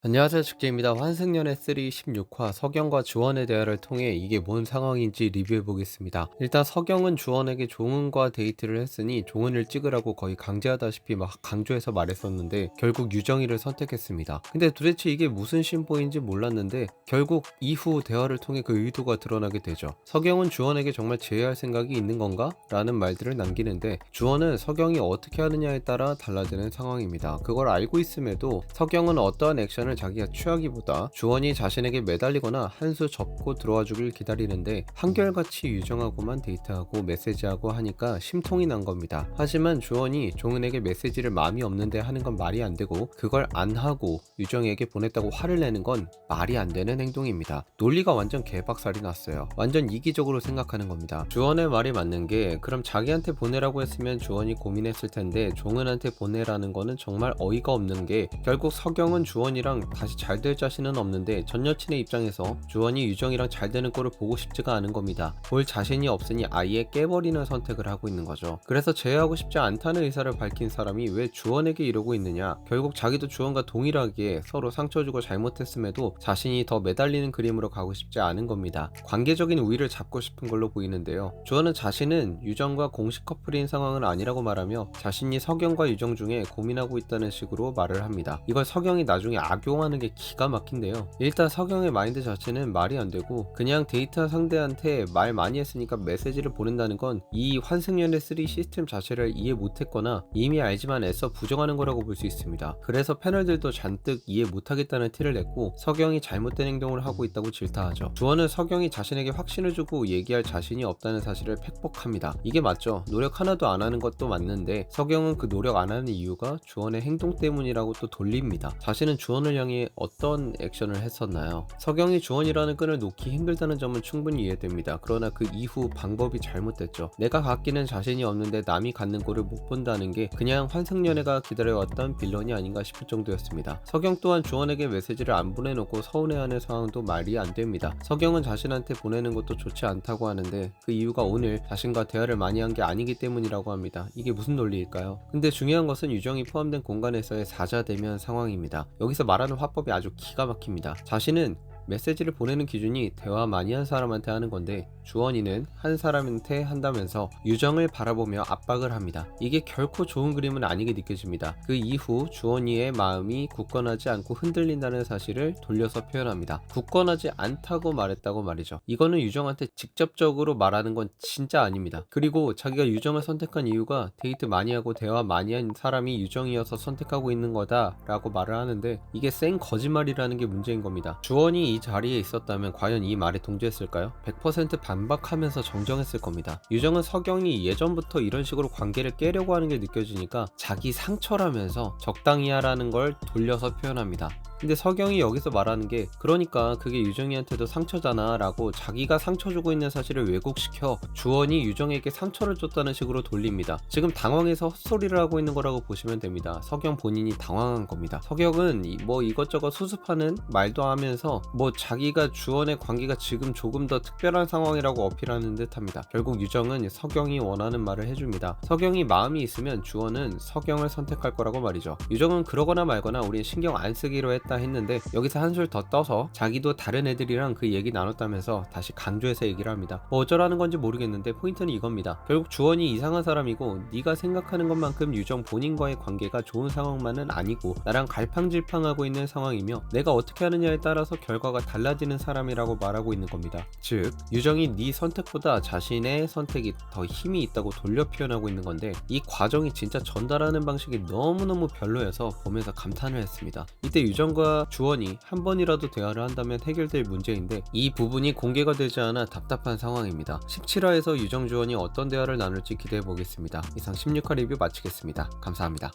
안녕하세요, 축제입니다. 환승연애 3 16화 석영과 주원의 대화를 통해 이게 뭔 상황인지 리뷰해 보겠습니다. 일단 석영은 주원에게 종은과 데이트를 했으니 종은을 찍으라고 거의 강제하다시피 막 강조해서 말했었는데 결국 유정이를 선택했습니다. 근데 도대체 이게 무슨 심보인지 몰랐는데 결국 이후 대화를 통해 그 의도가 드러나게 되죠. 석영은 주원에게 정말 제외할 생각이 있는 건가? 라는 말들을 남기는데 주원은 석영이 어떻게 하느냐에 따라 달라지는 상황입니다. 그걸 알고 있음에도 석영은 어떠한 액션을 자기가 취하기보다 주원이 자신에게 매달리거나 한 수 접고 들어와 주길 기다리는데 한결같이 유정하고만 데이트하고 메시지하고 하니까 심통이 난 겁니다. 하지만 주원이 종은에게 메시지를 마음이 없는데 하는 건 말이 안 되고 그걸 안 하고 유정에게 보냈다고 화를 내는 건 말이 안 되는 행동입니다. 논리가 완전 개박살이 났어요. 완전 이기적으로 생각하는 겁니다. 주원의 말이 맞는 게 그럼 자기한테 보내라고 했으면 주원이 고민했을 텐데 종은한테 보내라는 거는 정말 어이가 없는 게 결국 석영은 주원이랑 다시 잘 될 자신은 없는데 전 여친의 입장에서 주원이 유정이랑 잘 되는 꼴을 보고 싶지가 않은 겁니다. 볼 자신이 없으니 아예 깨버리는 선택을 하고 있는 거죠. 그래서 제외하고 싶지 않다는 의사를 밝힌 사람이 왜 주원에게 이러고 있느냐, 결국 자기도 주원과 동일하게 서로 상처 주고 잘못했음에도 자신이 더 매달리는 그림으로 가고 싶지 않은 겁니다. 관계적인 우위를 잡고 싶은 걸로 보이는데요. 주원은 자신은 유정과 공식 커플인 상황은 아니라고 말하며 자신이 석영과 유정 중에 고민하고 있다는 식으로 말을 합니다. 이걸 석영이 나중에 악용하는 게 기가 막힌데요. 일단 석영의 마인드 자체는 말이 안 되고 그냥 데이트한 상대한테 말 많이 했으니까 메시지를 보낸다는 건 이 환승연애 3 시스템 자체를 이해 못했거나 이미 알지만 애써 부정하는 거라고 볼 수 있습니다. 그래서 패널들도 잔뜩 이해 못하겠다는 티를 냈고 석영이 잘못된 행동을 하고 있다고 질타하죠. 주원은 석영이 자신에게 확신을 주고 얘기할 자신이 없다는 사실을 팩폭합니다. 이게 맞죠. 노력 하나도 안 하는 것도 맞는데 석영은 그 노력 안 하는 이유가 주원의 행동 때문이라고 또 돌립니다. 자신은 주원을 향해 어떤 액션을 했었나요? 석영이 주원이라는 끈을 놓기 힘들다는 점은 충분히 이해됩니다. 그러나 그 이후 방법이 잘못됐죠. 내가 갖기는 자신이 없는데 남이 갖는 꼴을 못 본다는 게 그냥 환승연애가 기다려왔던 빌런이 아닌가 싶을 정도였습니다. 석영 또한 주원에게 메시지를 안 보내놓고 서운해하는 상황도 말이 안 됩니다. 석영은 자신한테 보내는 것도 좋지 않다고 하는데 그 이유가 오늘 자신과 대화를 많이 한 게 아니기 때문이라고 합니다. 이게 무슨 논리일까요? 근데 중요한 것은 유정이 포함된 공간에서의 사자대면 상황입니다. 여기서 말하는 화법이 아주 기가 막힙니다. 자신은 메시지를 보내는 기준이 대화 많이 한 사람한테 하는 건데 주원이는 한 사람한테 한다면서 유정을 바라보며 압박을 합니다. 이게 결코 좋은 그림은 아니게 느껴집니다. 그 이후 주원이의 마음이 굳건하지 않고 흔들린다는 사실을 돌려서 표현합니다. 굳건하지 않다고 말했다고 말이죠. 이거는 유정한테 직접적으로 말하는 건 진짜 아닙니다. 그리고 자기가 유정을 선택한 이유가 데이트 많이 하고 대화 많이 한 사람이 유정이어서 선택하고 있는 거다 라고 말을 하는데 이게 생 거짓말이라는 게 문제인 겁니다. 주원이 이 자리에 있었다면 과연 이 말에 동조했을까요? 100% 반박하면서 정정했을 겁니다. 유정은 석영이 예전부터 이런 식으로 관계를 깨려고 하는 게 느껴지니까 자기 상처라면서 적당히 하라는 걸 돌려서 표현합니다. 근데 석영이 여기서 말하는 게 그러니까 그게 유정이한테도 상처잖아 라고 자기가 상처 주고 있는 사실을 왜곡시켜 주원이 유정에게 상처를 줬다는 식으로 돌립니다. 지금 당황해서 헛소리를 하고 있는 거라고 보시면 됩니다. 석영 본인이 당황한 겁니다. 석영은 뭐 이것저것 수습하는 말도 하면서 뭐 자기가 주원의 관계가 지금 조금 더 특별한 상황이라고 어필하는 듯 합니다. 결국 유정은 석영이 원하는 말을 해줍니다. 석영이 마음이 있으면 주원은 석영을 선택할 거라고 말이죠. 유정은 그러거나 말거나 우린 신경 안 쓰기로 했는데 여기서 한술 더 떠서 자기도 다른 애들이랑 그 얘기 나눴다면서 다시 강조해서 얘기를 합니다. 뭐 어쩌라는 건지 모르겠는데 포인트는 이겁니다. 결국 주원이 이상한 사람이고 네가 생각하는 것만큼 유정 본인과의 관계가 좋은 상황만은 아니고 나랑 갈팡질팡하고 있는 상황이며 내가 어떻게 하느냐에 따라서 결과가 달라지는 사람이라고 말하고 있는 겁니다. 즉 유정이 네 선택보다 자신의 선택이 더 힘이 있다고 돌려 표현하고 있는 건데 이 과정이 진짜 전달하는 방식이 너무너무 별로여서 보면서 감탄을 했습니다. 이때 유정과 주원이 한 번이라도 대화를 한다면 해결될 문제인데 이 부분이 공개가 되지 않아 답답한 상황입니다. 17화에서 유정 주원이 어떤 대화를 나눌지 기대해 보겠습니다. 이상 16화 리뷰 마치겠습니다. 감사합니다.